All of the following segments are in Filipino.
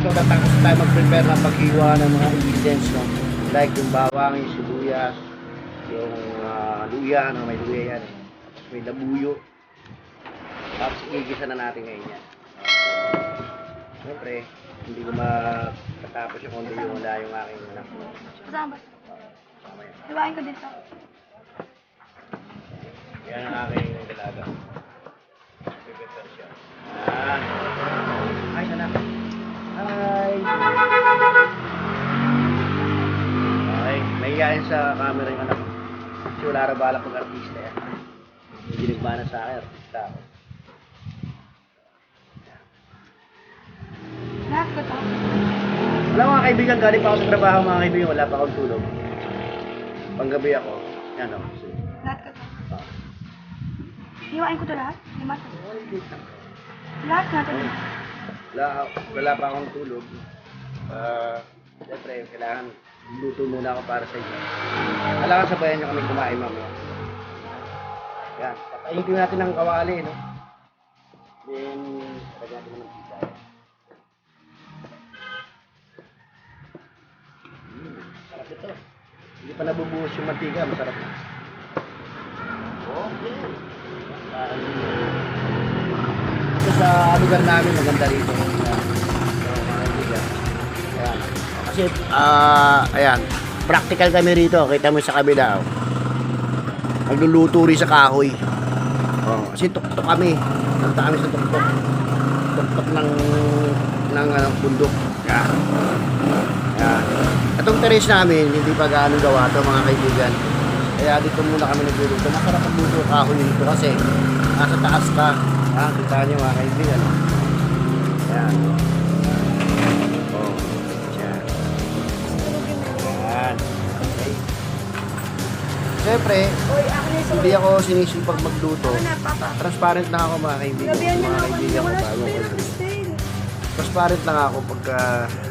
sakto natapos tayo mag-prepare ng paghiwa ng mga ingredients, no? Like yung bawang, yung sibuyas, yung luya, no? May luya yan. Tapos may labuyo. Tapos igisa na natin ngayon yan. Siyempre, hindi ko matapos yung kundi yung wala yung aking anak. Kasama ba? Mamaya. Iwain ko dito. Yan ang aking dalaga. Prepare siya. Hi, sana. Hi! Okay, mahihayin sa camera yung anak ko. Kasi wala rin balak pag-artista yan. Hindi nagmana sa akin, artista ako. Lahat ko to. Wala mga kaibigan, galing pa ako sa trabaho mga kaibigan, wala pa akong tulog. Panggabi ako, yan o. Lahat ko to. Iwain ko to lahat? Lima to. Lahat natin. Wala pa akong tulog. Siyempre, kailangan luto muna ako para sa inyo. Kailangan sabayan nyo kami kumain mamaya. Yan, papainitin natin ng kawali, no? Then, lagyan natin ng pizza. Sarap ito. Hindi pa nabubuhos yung mantika, masarap na. Okay. Ito sa lugar namin, maganda rito. Ayan. Kasi, ayan, practical kami rito. Kita mo sa kabila, oh. Magluluto rin sa kahoy. Oh, kasi tuktok kami. Nanta kami sa tuktok. Tuktok ng bundok. Ayan. Ayan. Itong terrace namin, hindi pa gaano gawa ito mga kaibigan. Kaya dito muna kami nagluluto. Masarap ang luto kahoy dito kasi nasa taas ka. Kita niyo mga kaibigan. Ayan. Oh. Ayan. Ayan. Okay. Siyempre, hindi ako sinisipag magluto. Transparent lang ako mga kaibigan. Mga kaibigan ko bago magluto. Transparent lang ako pagka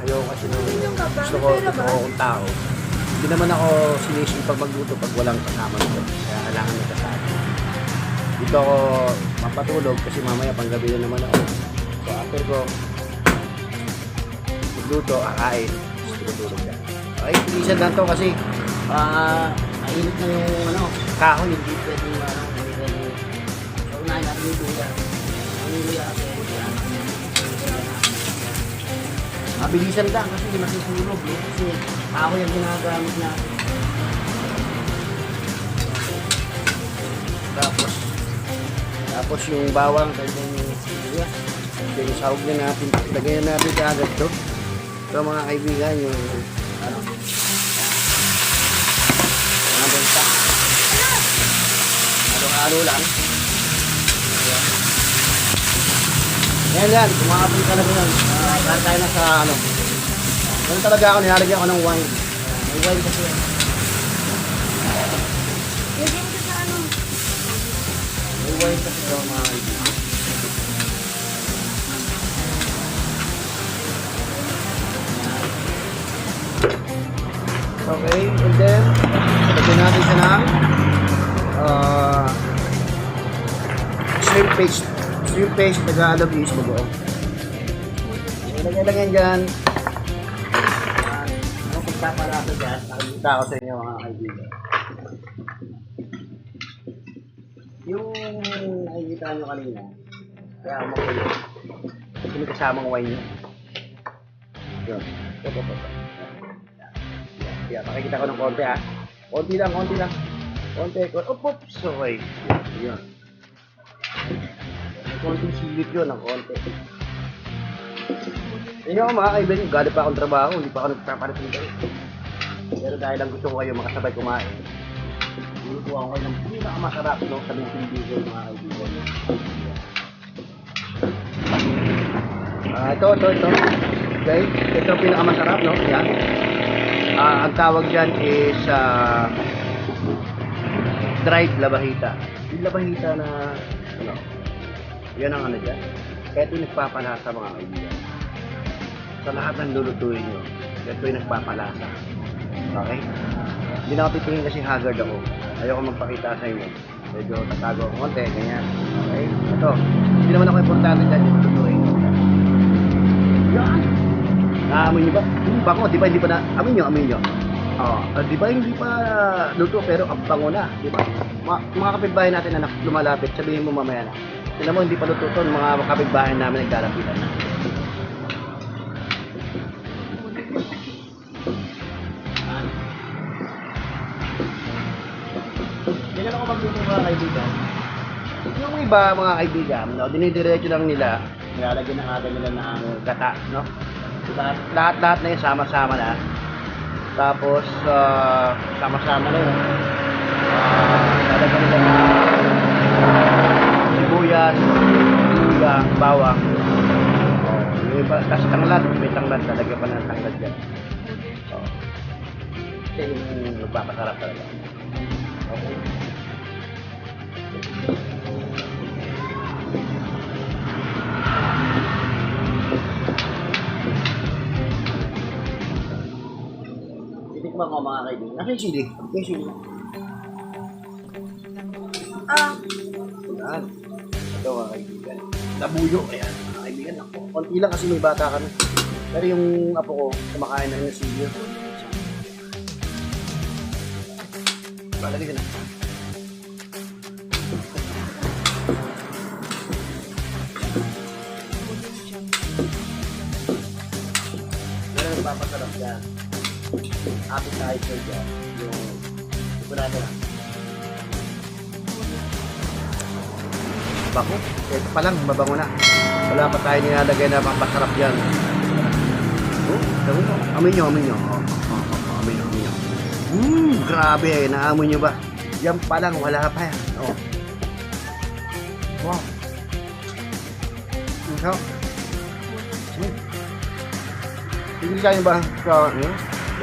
ayaw kasi nung gusto ko akong tao. Hindi naman ako sinisipag magluto pag walang kasama nito. Kaya kailangan nagkasama. Dito ako mapatulog kasi mamaya panggabi na naman ako. So after ko magluto, akain, tutulog na. Okay, pilisan lang to kasi mainit na yung kahoy, hindi pwedeng hindi pwedeng so unahin natin yung luya. Ang luya kasi mabilisan lang kasi hindi masusunog kasi kahoy ang ginagamit natin. Tapos yung bawang, kanyang sibuyas. Then sahog na natin. Lagayan natin kaagad to. Ito mga kaibigan, yung mga benta. Halo-halo lang. Yan. Kumakapoy talaga yan. Saan tayo na sa Ganun talaga ako, nilalagyan ko ng wine. May wine kasi yan. May wine kasi ito mga kaibigan. Okay, and then lagyan natin siya ng shrimp paste. Shrimp paste, Tagalog is bagoong. Lagyan dyan. Anong pagpaparasa dyan? Nakikita ko sa inyo mga kaibigan. Yung nakikita nyo kanina, kaya makulit. Kasi may kasamang wine nyo. Yun. Ito. Yan, makikita ko ng konti ha. Konti lang. Konti. Oops! Okay. Yan. May konting silip yun, ng konti. Yan yung mga kaibigan, galing pa akong trabaho, hindi pa ako nagpaparating kayo. Pero dahil lang gusto ko kayo makasabay kumain, nilutuan ko kayo ng pinakamasarap sa lutong bigo mga kaibigan. Ito. Okay, ito ang pinakamasarap, no? Yan. Ang tawag dyan is dried labahita. Yung labahita na yan ang dyan. Kaya ito yung nagpapalasa mga kaibigan. Sa lahat ng lulutuin nyo, ito yung nagpapalasa. Okay? Hindi na ako titingin kasi haggard ako. Ayoko magpakita sa inyo. Medyo tatago ako konti, ganyan. Okay? Ito. Hindi naman ako importante dyan yung lulutuin nyo. Yan! Naamoy niyo ba? Bango, di ba hindi pa na, amoy niyo. Di ba hindi pa luto pero ang bango na, di ba? Mga kapitbahay natin na lumalapit, sabihin mo mamaya na. Tignan mo, hindi pa luto to, mga kapitbahay namin naglalapitan na. Ganyan ako magluto mga kaibigan. Yung iba mga kaibigan, no, dinidiretso lang nila, nilalagyan na agad nila ng gata, no? Lahat-lahat na yun, sama-sama na. Tapos, sama-sama na yun. Lalagyan nila ng sibuyas, luya, bawang. Yung iba, tapos tanglad, may tanglad, lalagyan pa ng tanglad dyan. Kasi yung nagpapasarap talaga. Okay. Titikman ko mga kaibigan. Nasa yung sili? Yung sili? Yan. Ito mga kaibigan. Labuyo. Ayan mga kaibigan. Ako. Konti lang kasi may bata kami. Pero yung apo ko, kumakain na yung sili. Balagay ka na. Meron nagpapasarap dyan. Appetizer dyan. Yung sukunado na. Bako. Ito pa lang, mabango na. Wala pa tayo nilalagay na pampasarap dyan. Amoy nyo. Amoy nyo. Grabe, naamoy nyo ba? Yan pa lang, wala pa yan. Oh. Wow. Ikaw? Hindi kayo ba sa ano?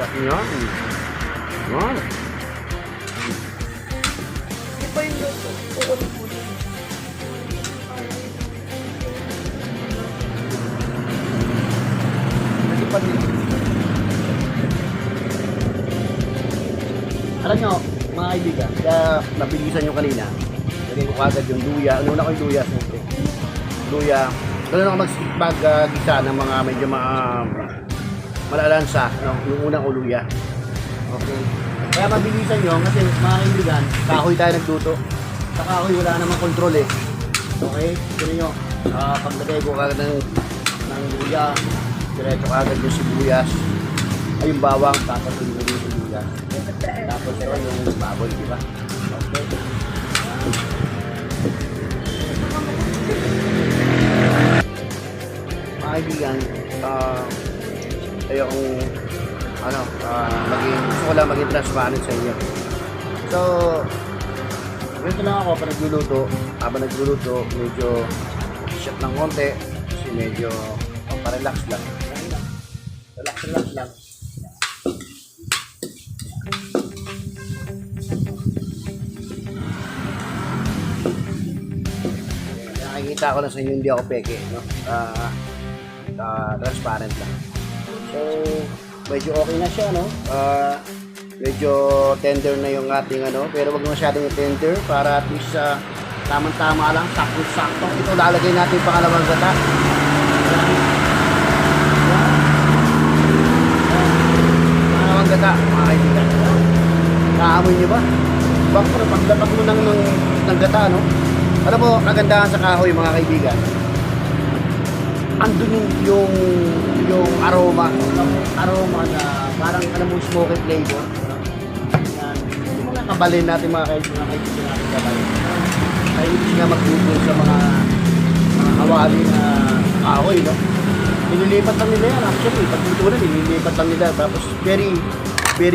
Laki nyo? Yan. Di ba yung luto? Kukunin mo din. Nagipad din. Alam nyo, mga kaibigan, kaya nabilisan nyo kanina. Lagay ko agad yung luya. Una ko yung luya, siyempre. Luya. Ganun ako mag-gisa ng mga medyo malalansa. No? Yung unang uluya. Okay. Kaya mabilisan nyo kasi mga kaibigan, kahoy tayo nagluto. Sa kahoy wala namang kontrol eh. Okay? Ganun nyo. Paglagay ko agad ng luya, diretso agad yung sibuyas. Ay yung bawang, tapos yung sibuyas. Tapos ito yung baboy, di ba? Okay. Mga kaibigan, ayokong gusto ko lang maging transparent sa inyo. So, ganito lang ako pa nagluluto. Habang nagluluto, medyo shot ng konti kasi medyo pa-relax lang. Relax lang. Nakikita ko na sa inyo, hindi ako peke, no? Transparent lang. So, medyo okay na siya, no? Medyo tender na yung ating pero wag masyadong tender para at least tamang-tama lang, sakto-sakto. Ito lalagay natin pangalawang gata. Pangalawang gata, mga kaibigan. Naamoy niyo ba? Bakit pagdapat mo ng gata, no? Alam mo, kagandahan sa kahoy, mga kaibigan. Andun yung aroma na parang smoky flavor. Yan. Yung mga kabalin natin, mga kaibigan natin kabalin. Ay hindi nga magtutol sa mga kawali na kahoy, no? Nililipat lang nila yan, actually. Pagtutunan, nililipat lang nila. Tapos very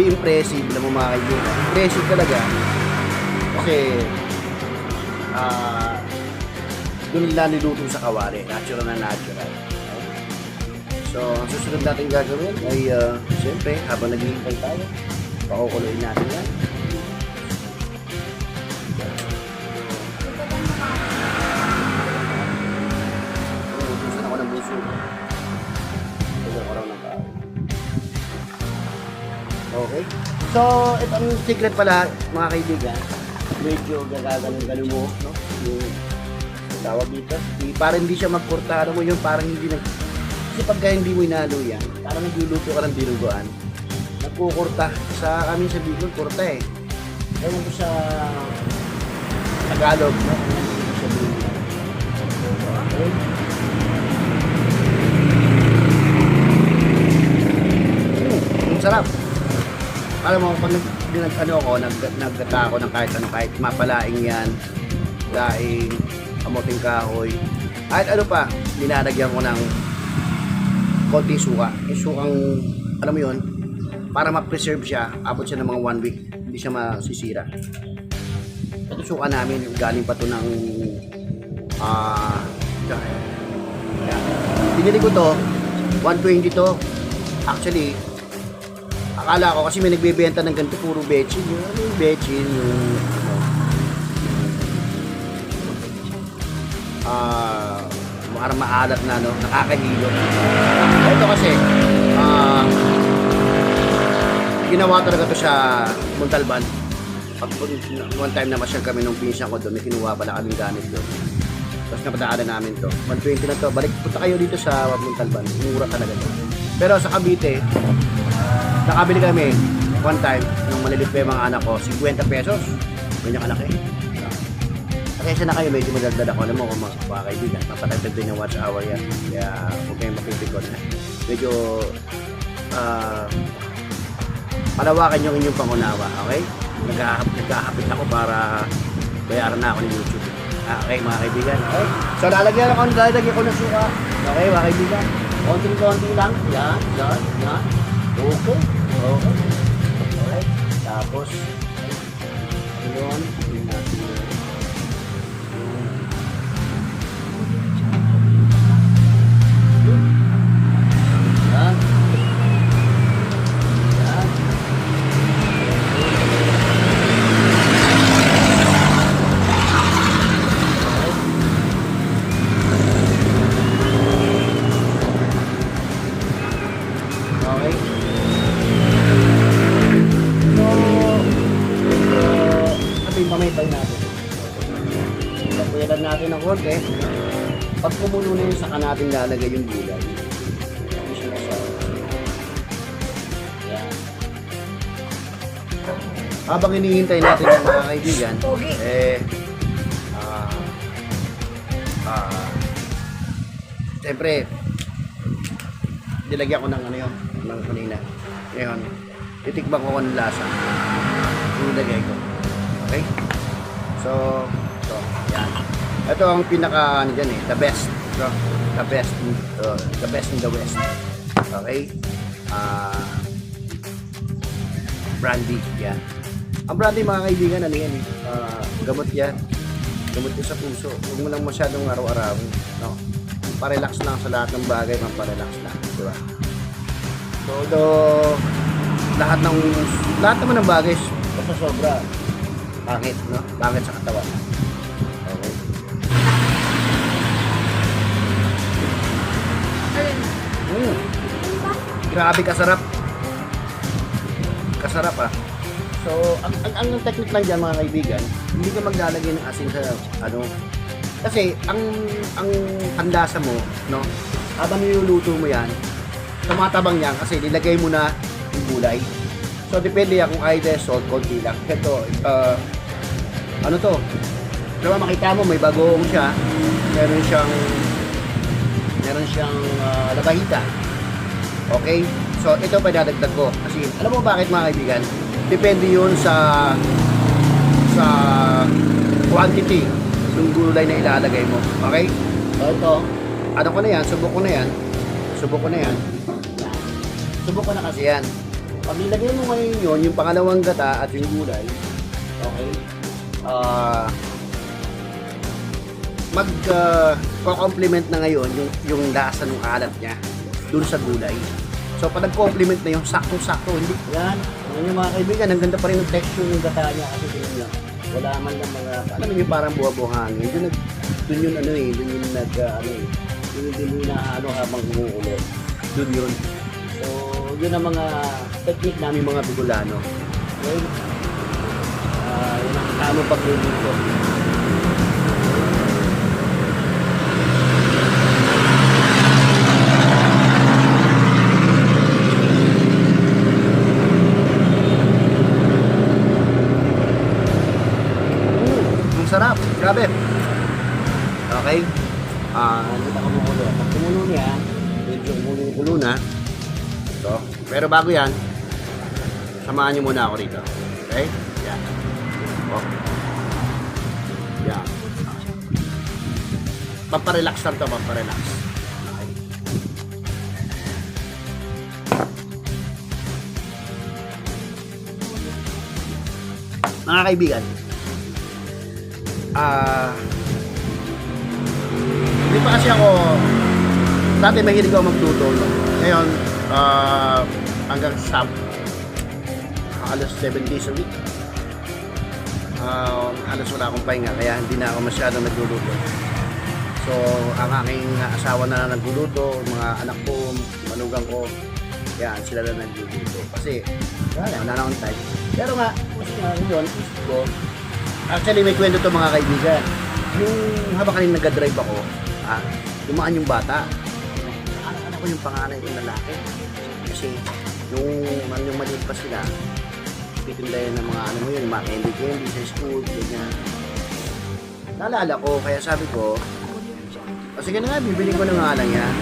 impressive na mga kaibigan. Impressive talaga. Kasi doon nila niluto sa kawali, natural na natural. So, ang susunod natin gagawin ay siyempre, habang naghihintay tayo, pakukuloyin natin yan. Ubusan ako ng buso. Ubusan ako ng kahoy. Okay. So, ito ang secret pala, mga kaibigan. Medyo gagagalong-galong mo, no? Yung tawag dito. Parang hindi siya magkurta. Alam mo yun, parang hindi Kasi pagka hindi mo inalo yan, parang nagluluto ka ng dinuguan, nagkukurta. Sa kami sa Bicol, kurta eh. Ewan ko sa Tagalog, no? Ano sa Bicol. Okay. Ang sarap. Alam mo, pag naggata ako ng kahit mapalaing yan, laing, kamuting kahoy, kahit ano pa, linalagyan ko ng konting suka. Yung sukang, alam mo yun, para ma-preserve siya, abot siya ng mga 1 week, hindi siya masisira. Ito suka namin, galing pa to ng, yan. Binili ko to, 120 to. Actually, akala ko kasi may nagbebenta ng ganito, puro bechin. Yung bechin, yung, parang maalat na, no? Nakakahilo. Ito kasi, ginawa talaga to sa Montalban. One time na masyal kami nung pinsan ko doon, may kinuha pala kaming gamit doon. Tapos napadaanan namin to. 120 na to. Balik, punta kayo dito sa Montalban. Mura talaga to. Pero sa Cavite, nakabili kami one time, nung malilit pa yung mga anak ko, 50 pesos. Ganyan kalaki. Kaya na kayo, medyo madagdag ako. Alam mo kung mga kaibigan, mapatagdag din yung watch hour yan. Kaya huwag kayong mapipikon. Medyo palawakan yung inyong pangunawa, okay? Nagkahapit ako para bayaran na ako ng YouTube. Okay, mga kaibigan. Okay? So, lalagyan ko ng suka. Okay, mga kaibigan. Konting-konti lang. Yan. Okay. Okay. Tapos, yun. Pamaypay natin. Papuyalan natin ng konti. Pag kumulo na yun, saka natin lalagay yung gulay. Hindi siya masarap. Yan. Habang hinihintay natin yung mga kaibigan, siyempre, nilagyan ko ng ano yun, ng kanina. Ngayon, titikbang ko ng lasa. Nilagay ko. Okay? So, yan. Ito ang pinaka, ano dyan eh, the best. So, the best in the West. Okay? Brandy, yan. Ang brandy, mga kaibigan, ano yan eh, gamot yan. Gamot yan sa puso. Huwag mo lang masyadong araw-araw. No? Pa-relax lang sa lahat ng bagay, pa-relax lang. Diba? So, lahat naman ng bagay, basta sobra. Pangit, no? Pangit sa katawan. Okay. Grabe kasarap. Kasarap ah. So, ang technique lang dyan mga kaibigan, hindi ka maglalagay ng asin sa ano. Kasi ang pandasa mo, no? Habang niluluto mo yan, tumatabang yan kasi nilagay mo na yung gulay. So, depende yan kung either salt, konti lang. Ito, ano to? Pero makita mo, may bagoong siya. Meron siyang labahita. Okay? So, ito pa dadagdag ko. Kasi, alam mo bakit mga kaibigan? Depende yun sa quantity ng gulay na ilalagay mo. Okay? So, ito, ano ko na yan? Subok ko na yan. Subok ko na kasi yan. Pag nilagay mo ngayon yun, yung pangalawang gata at yung gulay, okay, mag-complement na ngayon yung lasa ng alat niya dun sa gulay. So, pag nag-complement na yung sakto-sakto, hindi, yan, yung mga kaibigan, ang ganda pa rin ng texture ng gata niya kasi tingnan niya, wala man lang mga, alam mo yung parang buha-buhangin, dun yung ano eh, dun yung habang umuulo, dun yun. So, yun ang mga technique namin mga Bicolano. Okay? Yun ang tamang pagluluto. Okay? Hindi na kumukulo. Pag kumulo niya, medyo kumulo na. Ito. Pero bago yan, samahan niyo muna ako rito. Okay? Yan. Oh. Yan. Pamparelax lang to, pamparelax. Okay. Mga kaibigan, hindi pa kasi ako, dati mahilig ako magluto. No? Ngayon, hanggang sa alas 7 days a week, alas wala akong pahinga, kaya hindi na ako masyadong nagluluto. So, ang aking asawa na nagluluto, mga anak ko, manugang ko, yan, sila na nagluluto. Kasi, wala na akong time. Pero nga, kasi nga, yun, isip ko, actually, may kwento to mga kaibigan. Yung habang kanina nag-drive ako, dumaan yung bata. Ano ko yung panganay ng lalaki. Kasi, yung maliit pa sila, pitindayan ng mga ano mo yun, mga candy sa school, ganyan. Naalala ko, kaya sabi ko, sige na nga, bibili ko na nga lang yan.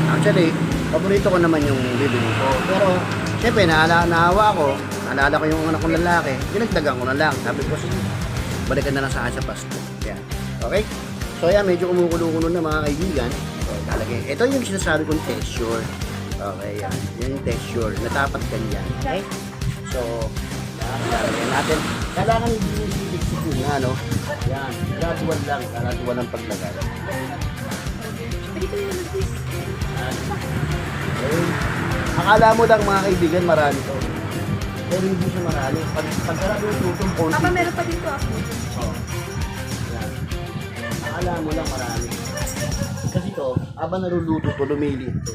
Actually, paborito ko naman yung bibili ko. Pero, syempre, naawa ko, naalala ko yung anak kong lalaki, dinagdagan ko na lang. Sabi ko, sige, balikan na lang sa akin sa Pasko. Yan. Okay? So, yan, medyo kumukulo-kulo na mga kaibigan. So, talagay. Ito yung sinasabi kong texture. Okay, yan. Yan yung texture. Natapat ganyan. Okay? So, lalagay natin. Kailangan hindi yung sitik-sitik nga, no? Yan. Gradual lang. Gradual ang paglagay. Okay. Akala mo lang mga kaibigan, marami to. Pero hindi siya marami. Pagkarami yung tutong konti. Papa, meron pa dito ako. Oh. Yan. Akala mo lang marami. Kasi to, habang naluluto to, lumiliit to.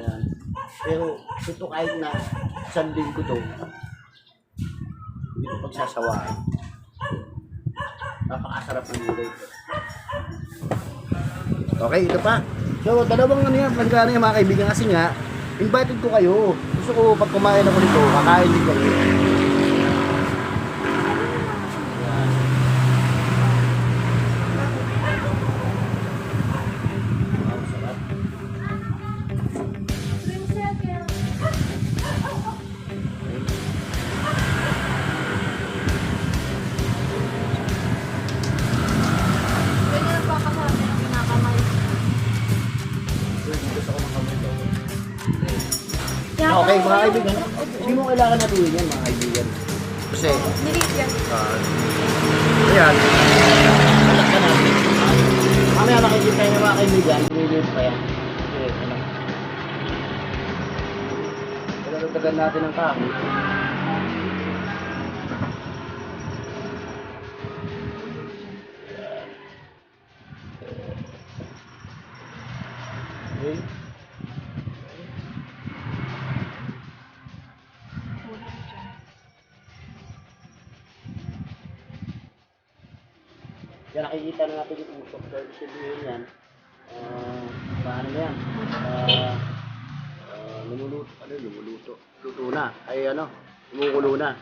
Yan. Pero ito kahit na isang linggo to, hindi ko pagsasawaan. Napakasarap ng gulay ito. Okay, ito pa. So, dalawang ano yan, planggana yan mga kaibigan kasi nga, invited ko kayo. Gusto ko pag kumain ako nito, kakain din kayo. Wow, sarap. Okay, mga kaibigan, hindi mo kailangan natuloy yan mga kaibigan. Kasi, Nilit yan. ayan, anak ka natin. Mamaya makikita nyo mga kaibigan, nilit pa yan. Okay, ano. Pinalutagan natin ang kahoy. Okay. Yan, nakikita na natin yung usok. Dahil sabihin yan, paano na yan? Lumuluto. Luto na. Ay ano, kumukulo na.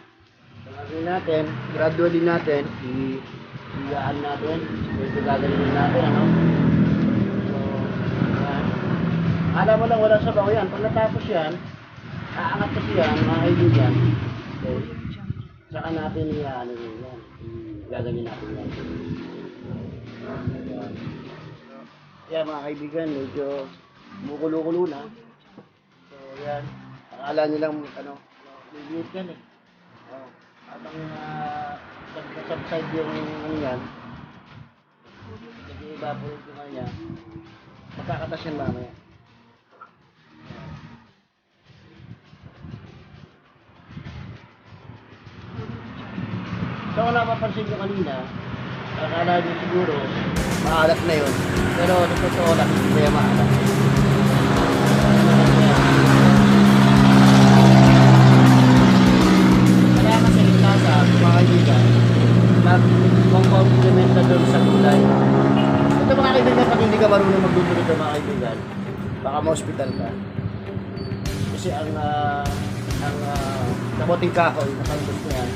Gagawin natin, gradually natin, igaan natin, medyo gagawin natin, ano? So, yan. Alam mo lang, wala sabaw yan. Pag natapos yan, aangat kasi yan, mga kaibigan. Okay. Saka natin yan. Gagawin natin yan. Yan mga kaibigan, medyo kumukulo-kulo na. So yan, akala nilang ano, lilit yan eh. Oh, habang subside yung ano yan, nag-evaporate yung kanya, magkakatas yan mamaya. So kung napapansin nyo kanina, akala nyo siguro, maalat na yun. Pero totoo lang, hindi kaya maalat. Kaya kasi yung lasa, mga kaibigan, mag-compliment na doon sa gulay. Ito mga kaibigan, pag hindi ka marunong magluto nito mga kaibigan, baka ma-hospital ka. Kasi ang kamoting kahoy, nakalabas na yan,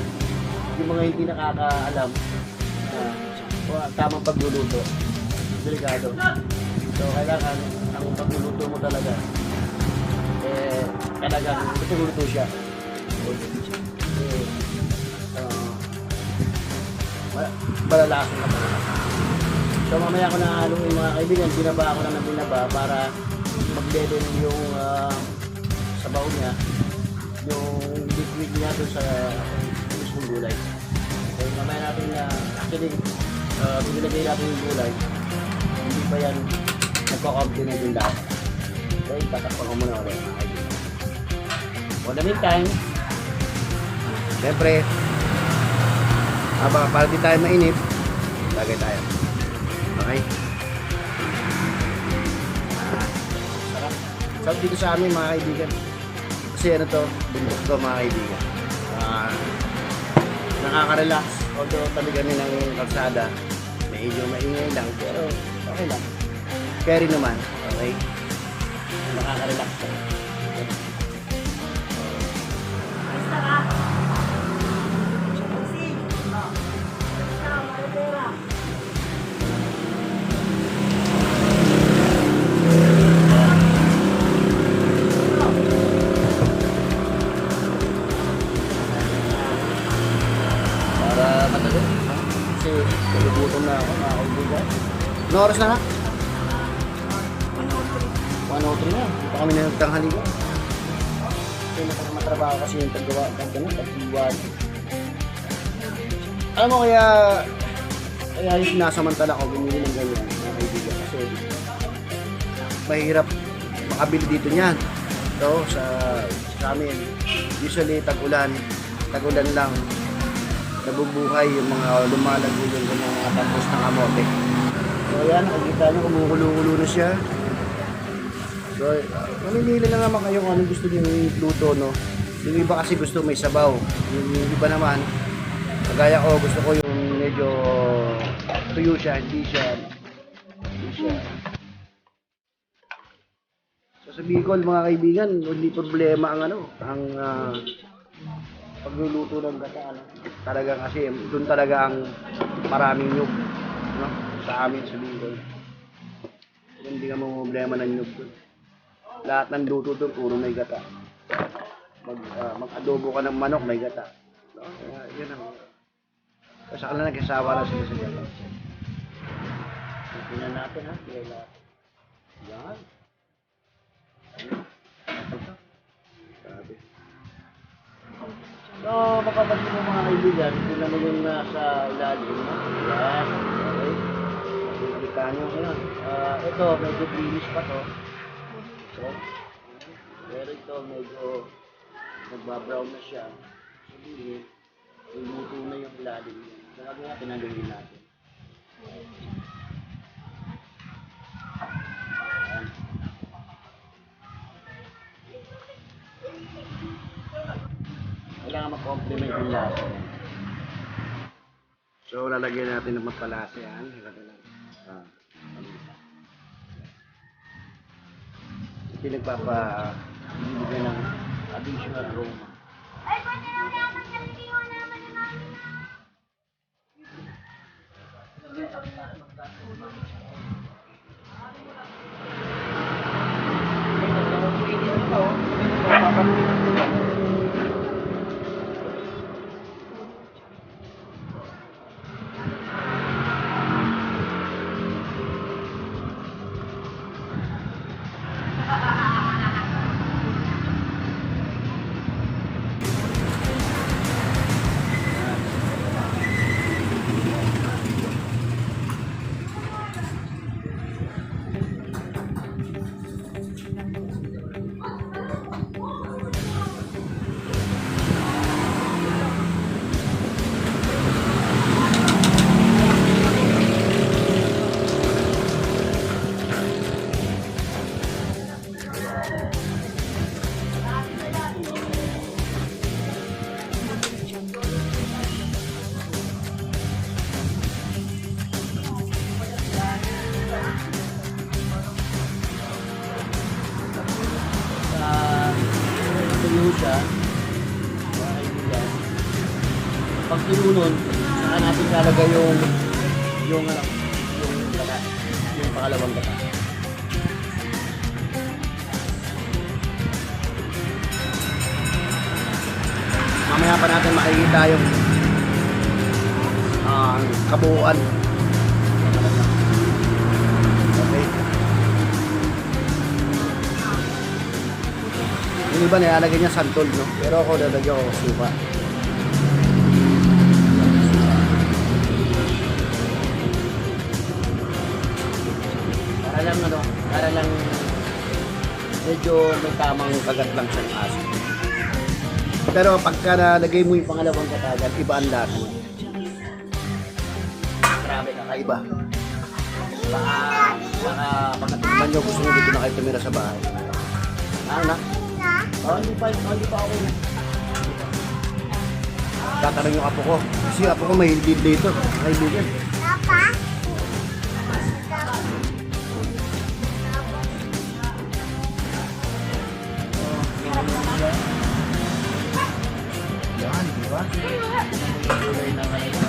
yung mga hindi nakakaalam, tamang pagluluto. delikado. So, kailangan ang pagluluto mo talaga, talagang tutuluto siya. Malalason na talaga. So, mamaya ko na haluin mga kaibigan, binaba ako lang ng binaba para mag-level yung sabaw niya, yung liquid niya doon sa mismong gulay. So, mamaya natin na, actually, binilagay natin yung gulay, hindi pa yan nagko-complement yung lahat. Okay, tatakpan ko muna ulit. For the meantime, siyempre, para di tayo mainip, lagay tayo. Okay? Sarap. Sarap dito sa amin mga kaibigan. Kasi ano to, bundok to mga kaibigan. Nakaka-relax. Although tabi kami ng kalsada, medyo maingay lang, pero okay lang. Carry naman, okay? Nakaka-relax lang. Para matagal. Kasi nagugutom na ako, mga kaibigan. Ano oras na nga? 1:03 na. Hindi pa kami na nagtanghali ko. Kasi matrabaho kasi yung paggawa ng ganun, pagbiwag. Alam mo kaya yung sinasamantala ko bumili ng ganyan, mga kaibigan. Kasi mahirap makabili dito niyan. So, sa amin, usually tag-ulan lang. Nabubuhay yung mga lumalago yung mga tapos ng kamote. So ayan, nakikita nyo, kumukulo-kulo na siya. So, mamimili na naman kayo kung anong gusto nyo luto, no? Yung iba kasi gusto may sabaw. Yung iba naman, kagaya ko, gusto ko yung medyo tuyo siya, hindi siya. So sa Bicol, mga kaibigan, hindi problema ang pagluluto ng gata, talaga kasi doon talaga ang maraming nyug, no? Sa amin sa Bicol. Hindi ka mo problema ng nyug doon. Lahat ng luto doon puro may gata. Mag-adobo ka ng manok, may gata. No? Yan ang kasi kanila nagkasawa na sila sa gata. Tingnan natin ha, kaya lahat. Yan. Sabi. So, makapansin mo mga kaibigan, tingnan mo yung nasa ilalim. Yan. Okay. Kita nyo ngayon. Ito, medyo greenish pa to. So, pero ito medyo nagbabrown na siya. Sabihin, luluto na yung ilalim. So, lagi natin naluhin natin. Yan. Kailangan mag-complement yung lasa. So, lalagyan natin ng mapalasa yan. Pinagpapabibigyan ng additional aroma. Ay, pwede lang naman sa video naman ni Mami na. siya. Mga kaibigan. Pag tinunod, saka natin lalagay yung pangalawang gata. Mamaya pa natin makikita yung kabuuan. Okay. Yung iba nilalagay niya santol, no? Pero ako lalagyan ko supa. Para lang medyo may tamang kagat lang siyang aso. Pero pagka nalagay mo yung pangalawang katagan, iba ang lasa. Grabe, kakaiba. Baka pagkatimban nyo, gusto nyo dito na kayo tumira sa bahay. Ano na? Hindi pa ako na. Tatanong yung apo ko. Kasi yung apo ko may lead dito. Kaibigan. Yan, di ba? Kulay na ngayon.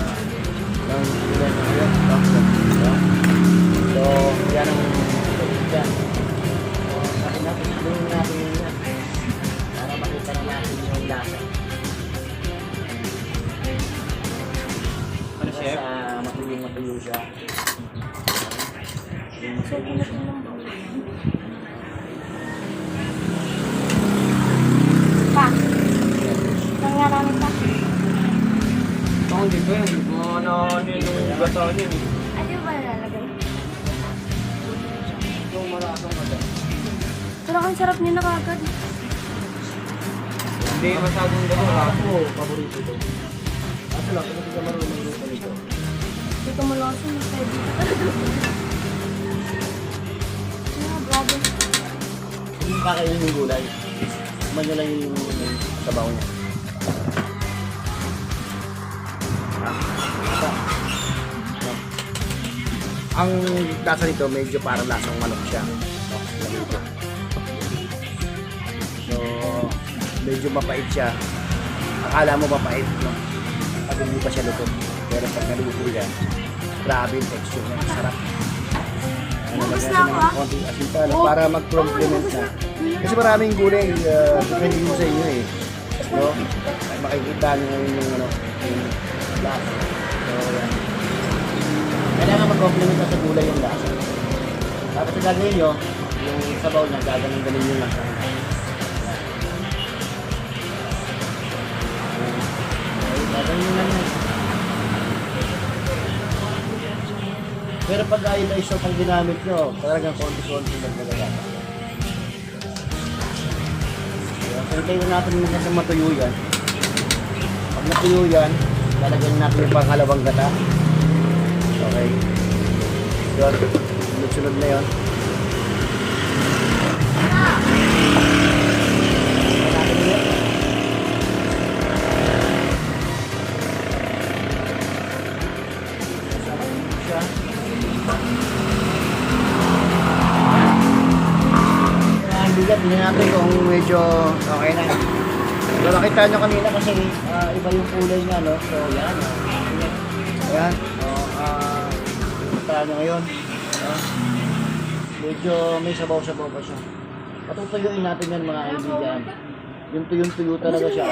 So, yan ang yan. Sabi natin, gawin natin yan. Para makita na natin yung lasa. Ano, chef? Matuyong siya. Pa. Nangyarami pa. Ako dito yung yung gata niya. Ano ba nalalagay? Yung malasang gata. Pero ang sarap niya na kagad. Hindi masyadong gata. Ako, paborito ito. Kaso lang, kung hindi ka marunong luto nito. Hindi ko malasan. Pwede ka talaga. Grabe. Hindi kakainin yung gulay. Kuman nyo lang yung sabaw niya. Ang lasa nito medyo parang lasang manok siya. No? Lamito. So, medyo mapait siya. Akala mo mapait, no? Pag hindi pa siya luto. Pero pag naluto yan, grabe yung texture niya. Sarap. Ubus na ako, ah. Konting asin pa, no? Para mag-complement na. Kasi maraming gulay, depende mo sa inyo eh. No? Makikita nyo ngayon yung, yung lasa. So, yan. Kailangan mag-complement na sa gulay yung lasa. Tapos sa gagawin nyo, yung sabaw na gagaling-galing yung lasa. Gagaling lang yan. Pero pag iodized pang ginamit nyo, talagang konti-konti lang talaga. Hintayin na natin muna sa matuyo yan. Pag natuyo yan, lalagyan natin yung pangalawang gata. Okay. Yun. Sunod-sunod na yun. Tingnan natin kung medyo okay na. So nakita nyo kanina kasi iba yung kulay niya, no? So yan. Ayan. Nakita nyo ngayon. Medyo may sabaw-sabaw pa siya. Patutuyuin natin yan mga kaibigan. Yung tuyong-tuyo talaga siya.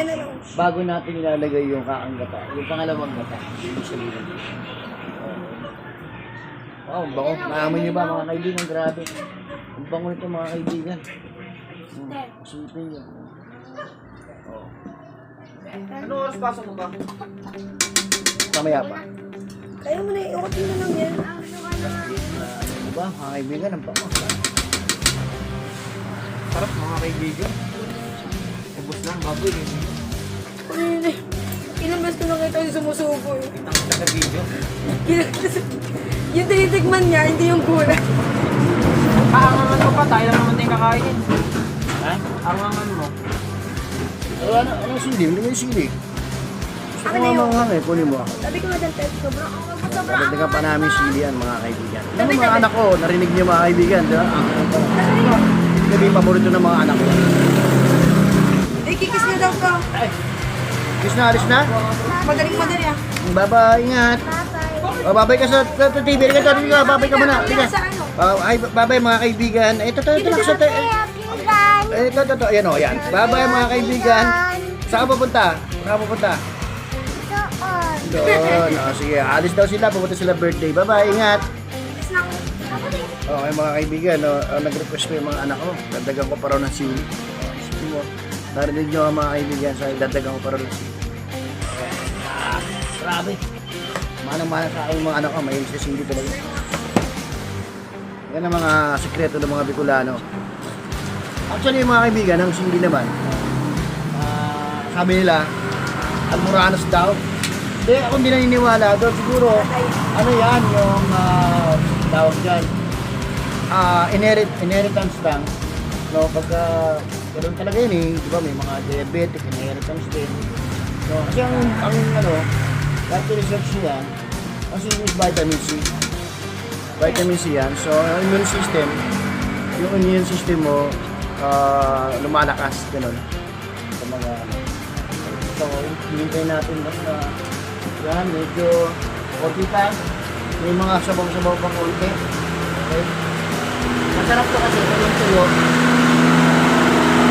Bago natin ilalagay yung kakang-gata. Yung pangalawang gata. Yung sabihin. Wow, ang bango. Naamoy niyo ba mga kaibigan? Grabe. Ang bango nito mga kaibigan. Sipin yun. Oh. Ano oras pasok mo ba? Mamaya pa. Kaya mo na iukot mo lang yan. Ano ba? Mga kaibigan, ang bango. Sarap mga kaibigan. Ubus lang, baboy eh. Ilang beses ko nakita yung sumusubo eh. Kitang kita sa video. Yung tinitigman niya, hindi yung gulay. Aangangan ko pa, tayo lang naman tayong kakainin. Ha? Aangangan mo. Ano sili? Hindi mo yung sili. Gusto Akin ko na nga yun. manghang eh. Kunin mo ako. Sabi ko nga dyan, Ted, sobrang Dagdagan pa namin sili yan mga kaibigan. Ano mga anak ko, narinig niyo mga kaibigan, di ba? Hindi yung paborito ng mga anak ko. Ay, kikis na daw ka. Kiss na, alis na? Madaling-madali ah. Bye-bye, ingat. Bye-bye. Oh, babay ka sa TV. Dito, babay ka muna. Dito. Sa ano? Ay, babay mga kaibigan. Ito lang sa ito. Ayan o, ayan. Babay mga kaibigan. Saan ka pupunta? Saan ka pupunta? Doon. Oh, sige, alis daw sila. Pupunta sila birthday. Bye-bye. Ingat. Okay mga kaibigan, nag-request ko yung mga anak ko. Dadagan ko pa raw ng sili. Narinig nyo mga kaibigan, sa dadagan ko pa raw ng sili. Grabe. Manang-mana sa akin yung mga anak ko, mahilig sa sili talaga. Yan ang mga sikreto ng mga Bicolano. Actually yung mga kaibigan, ang sili naman, sabi nila, almoranas daw. Hindi, ako hindi naniniwala doon. Siguro, ano yan, yung tawag dyan, inheritance lang. No, pagka, ganoon talaga yun eh, di ba, may mga diabetic, inheritance din. No, kasi ang kahit research niya, kasi is vitamin C. Vitamin C yan. So, yung immune system mo, lumalakas, gano'n. Sa mga, so, hinintay natin na, yan, medyo, konti pa, may mga sabaw-sabaw pang konti. Okay? Masarap to kasi, yung tuyo,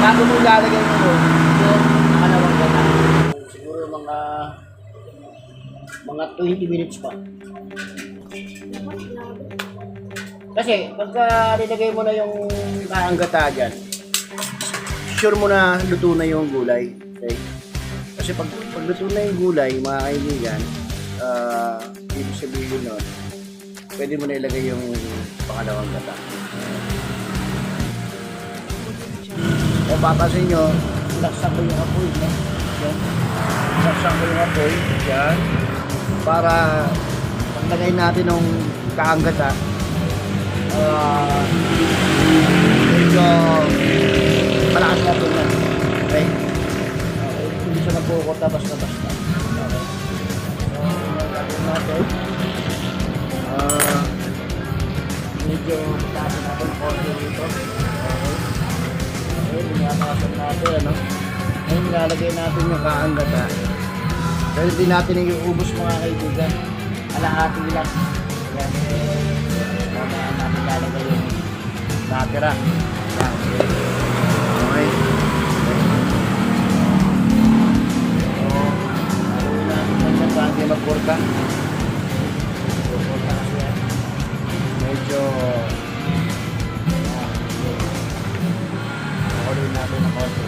bago mo ilalagay mo yung nakalawang gata. Siguro mga 20 minutes pa. Kasi, pagka nilagay mo na yung kaanggata dyan, sure mo na luto na yung gulay. Okay? Kasi pag luto na yung gulay, mga kaibigan, ibig sabihin nun, pwede mo na ilagay yung pangalawang gata. O papasin nyo, laksan ko yung apoy, no? Yan. Laksan ko yung apoy, yan. Para paglagay natin ng kaanggata, medyo malakas natin yan. Okay? Hindi siya magkukota basta-basta. Okay? So, gagawin natin. Medyo tasin natin ang konti dito. Okay? Okay, linatasan natin, ano? Ngayon, nilalagay natin yung kaanggata. Pero hindi natin iubos mga kaibigan. Alahati lang. Yan. Kaya natin lalagay yung natira. Yan. Okay. So, haluin natin lang yan para hindi magkurta. Magkurta kasi yan. Medyo haluin natin ng konti.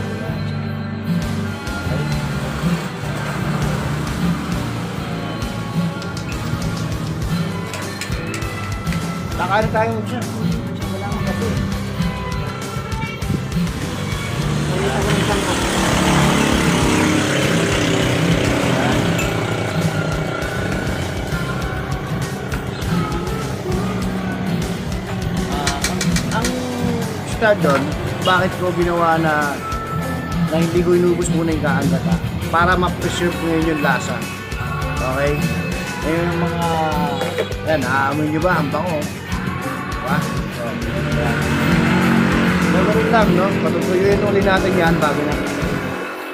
Okay. Kakain tayo dyan. Wala akong kasi. Pagkita ko ng isang ko. Ang star doon, bakit ko ginawa na hindi ko inubos muna yung kaanggata para ma-preserve ko ngayon yung lasa. Okay? Ngayon yung mga yan, naamoy nyo ba? Ang bango. Diba? So, yan. Gagawin lang, no? Patutuyuin ulit natin yan bago na.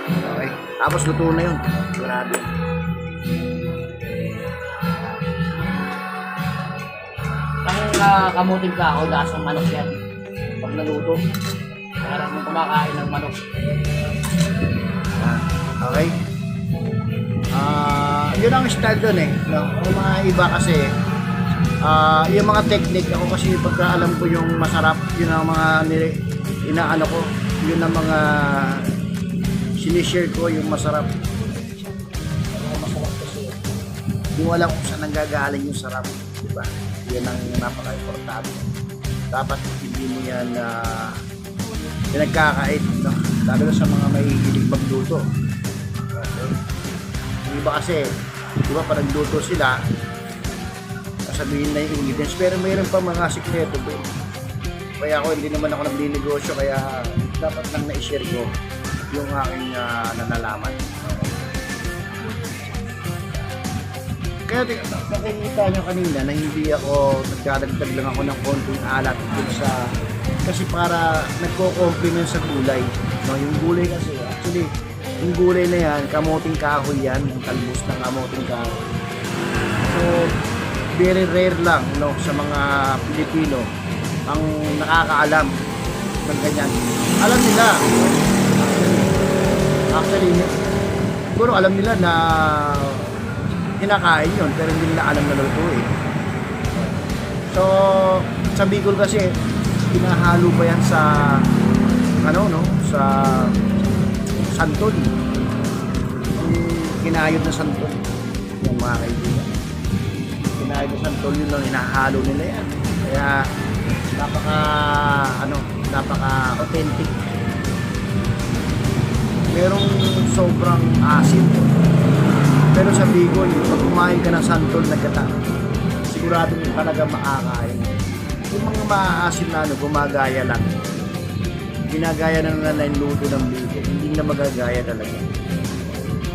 Okay? Tapos luto na yun. Grabe. Ang kamuting kako, lasang manok yan. Pag naluto, parang kung kumakain ng manok. Okay? Yun ang style doon eh. No? Ang mga iba kasi, yung mga technique, ako kasi pagka alam ko yung masarap, yun ang mga inaano ko, yun ang mga sinishare ko, yung masarap. Yung masarap kasi, hindi mo alam kung saan nanggagaling yung sarap. Diba? Yan ang napaka-importante. Dapat hindi mo yan pinagkakait, no? Lalo na sa mga may hilig magluto. Okay? Yung iba kasi, di ba parang luto sila, sabihin na yung ingredients, pero mayroon pa mga sikreto doon. Kaya ako, hindi naman ako nagninegosyo, kaya dapat lang na-share ko yung aking nalalaman. Kaya nakikita nyo kanina na hindi ako, nagkadagdag lang ako ng konting alat dun sa, kasi para nagko-complement sa gulay. No, yung gulay kasi, actually, yung gulay na yan, kamuting kahoy yan, yung talbos ng kamuting kahoy. So, very rare lang no sa mga Pilipino ang nakakaalam ng ganyan. Alam nila. Actually, siguro alam nila na kinakain yun pero hindi nila alam na lutuin. So, sa Bicol kasi pinahalo pa yan sa sa santol. Yung kinayod na santol. Yung mga kaibigan. Kinayod na santol yun lang, hinahalo nila yan. Kaya napaka authentic. Merong sobrang asim. Pero sa Bicol, pag kumain ka ng santol na gata, sigurado mo talaga makakain. Yung mga maaasim na gumagaya lang. Ginagaya na nila yung luto ng Bicol. Hindi na magagaya talaga.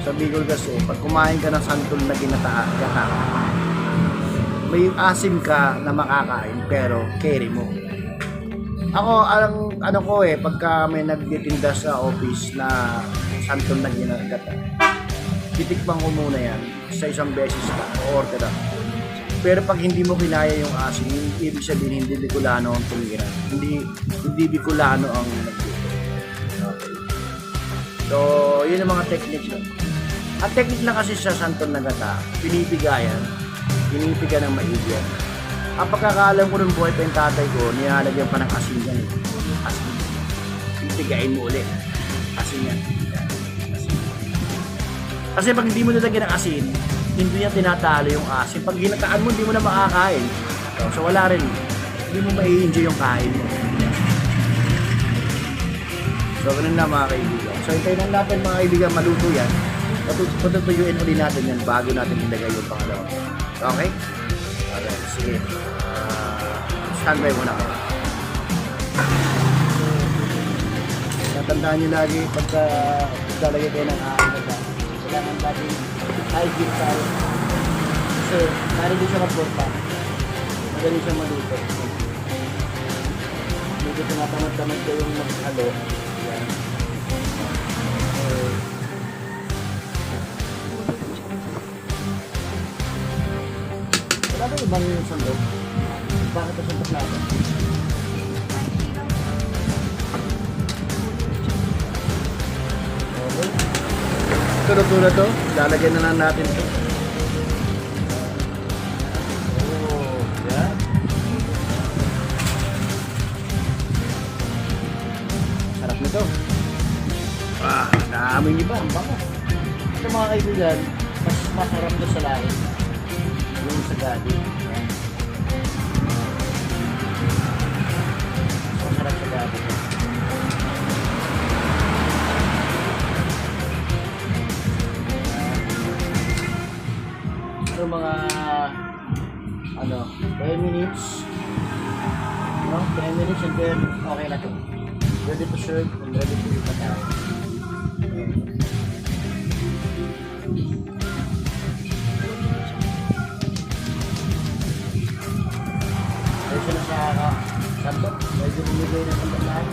Sa Bicol kasi, pag kumain ka ng santol na gata, may asim ka na makakain, pero carry mo. Ako, pagka may nagtitinda sa office na santol na ginagata, titikman ko muna yan sa isang beses ka, o-order ako. Pero pag hindi mo kinaya yung asim, ibig sabihin hindi Bicolano ang tumira. Hindi Bicolano ang nagluto. Okay. So, yun ang mga technique lang. Ang technique lang kasi sa santol na gata, pinipigayan ng maigi yan. Ang pagkakaalam ko ng buhay pa yung tatay ko, nilalagyan pa ng asin yan eh. Asin. Pinipigayin mo ulit. Asin yan. Asin. Kasi pag hindi mo nilagyan ng asin, hindi niya tinatalo yung asin. Pag ginataan mo, hindi mo na makakain. So wala rin. Hindi mo mai-enjoy yung kain mo. So ganun na mga kaibigan. So hintayin lang natin mga kaibigan maluto yan. Patutuyuin ulit natin yan bago natin ilagay yung pangalawa. Okay? Alright, sige. Standby muna kayo. Natandaan nyo lagi pagka lalagay kayo ng akin. Kailangan natin hygiene tayo. Kasi hindi siya magpunta. Madali siya maluto. Medyo tinatamad-tamad ko yung maghalo. Yan. Wala ba ibang yung sandok? Bakit ang sandok natin? Ito na to, lalagyan na lang natin ito. Oh, yan. Sarap nito. Naamoy niyo ba? Ang bango. Ito mga kaibigan, mas masarap na sa lahat. Yung sa gadi. Masarap sa gadi. So mga 10 minutes 10 minutes and then okay na to, ready to serve and ready to eat na. Medyo na sa sandok, medyo bumigay na sandok lahat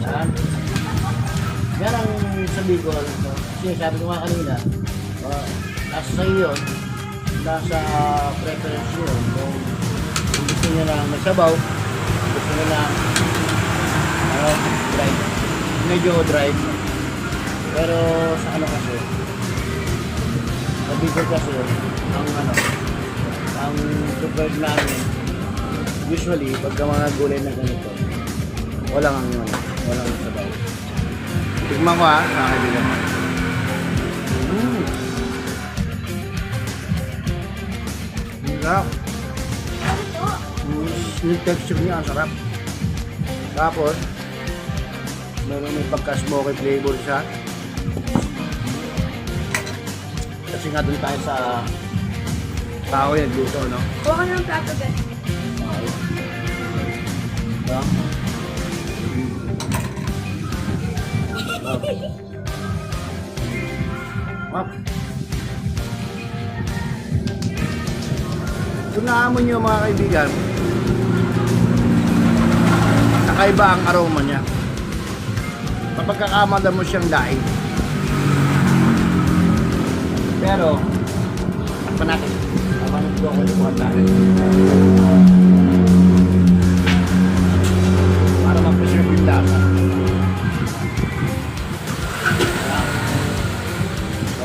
yan. Yan ang sa Bicol. Kasi sabi ko nga kanina, nasa sa'yo yun, nasa preference yun. Kung gusto nyo lang magsabaw, gusto nyo lang dry, medyo dry. Pero sa kasi, sa Bicol kasi, ang preferred namin, usually, pagka mga gulay na ganito, walang sabaw. Tignan ko mga kaibigan mo. Sarap. Yung texture niya, ang sarap. Tapos, may pagka-smoky flavor siya. Kasi nga doon tayo sa tao yung dito, no? Huwag ka ng plato, guys. Kung naamoy nyo mga kaibigan, kakaiba ang aroma niya. Kapag kakamada mo siyang daing. Pero pa natin. Tama ng buwan ko yung tayo. Para mag-preserve yung lasa.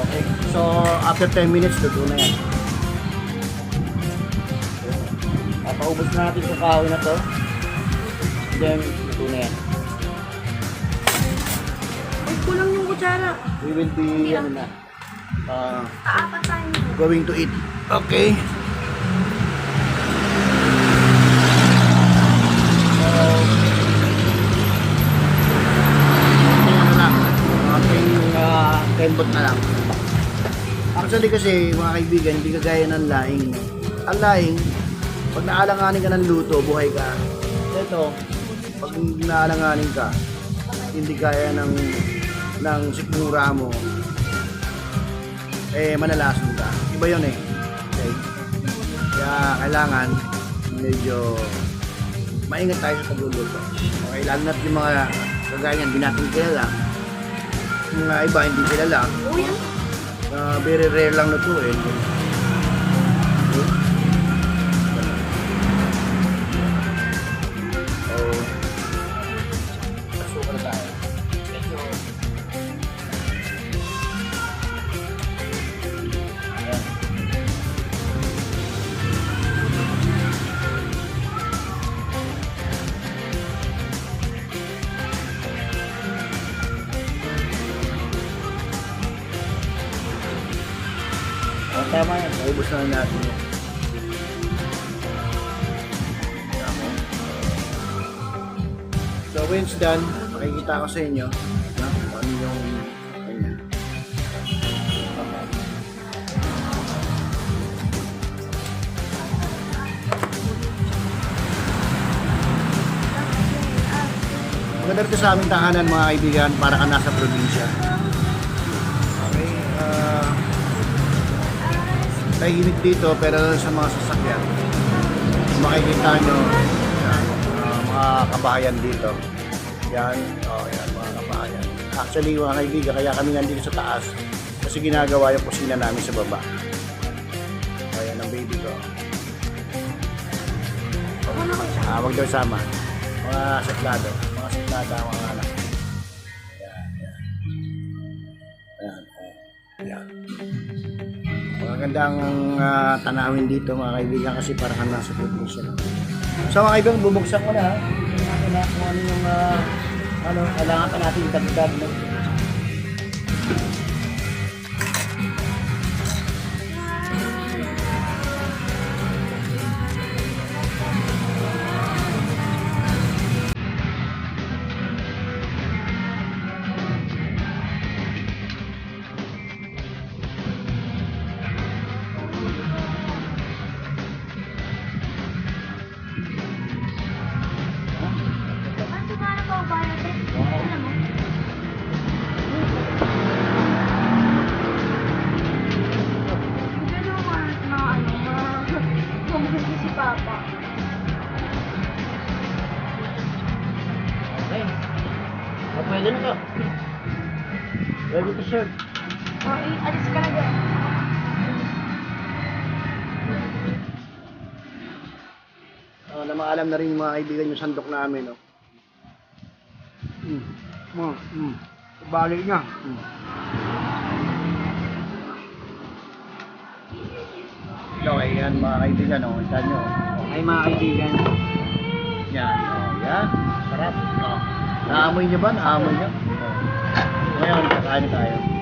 Okay. So, after 10 minutes, luto na yan. Papaubos na natin sa kahoy na to. Then, luto na yan. Ay, kulang yung kutsara. We will be, ano na, Aapat tayo. going to eat. Okay. So, ano lang, ating kembot na lang. Actually kasi, mga kaibigan, hindi kagaya ng laing. Ang laing, pag naalanganin ka ng luto, buhay ka. Ito, pag naalanganin ka, hindi kaya ng sikmura mo, manalason ka. Iba yun eh. Okay? Kaya kailangan medyo maingat tayo sa pagluluto. Okay, lalo na't yung mga kagaya yan, di natin kilala. Yung mga iba hindi kilala. Oo yan. Very rare lang lutuin. Okay? So, pasok na tayo. Medyo tama yan. Naubos na lang natin yan. Tama. So when it's done, makikita ko sa inyo no? Ano yung ganyan. Okay. Maganda ito sa aming tahanan mga kaibigan para ka nasa probinsya. Okay. Tahimik dito pero sa mga sasakyan makikita nyo yan, mga kabahayan dito yan, yan mga kabahayan. Actually mga kaibigan, kaya kami nandito sa taas kasi ginagawa yung kusina namin sa baba. Ayan ang baby ko. Huwag daw sama mga saklado, mga anak. Yan. Magandang tanawin dito mga kaibigan kasi parang nasa probinsya lang. So mga kaibigan, bubuksan ko na. Tingnan natin na kung ano yung kailangan pa natin itagdag. No? Ano ba na ba ba natin? Ano mo? Hindi naman mamahuli si Papa. Okay. Pwede na to. Ready to serve. Okay, alis ka na dyan. Na maalam na rin mga kaibigan yung sandok namin. No? Bali niya. Okay, yan mga kaibigan. No? Kita nyo. Okay mga kaibigan. Yan. Yan. Sarap. Naamoy nyo ba? Naamoy nyo? Ngayon, kakain tayo.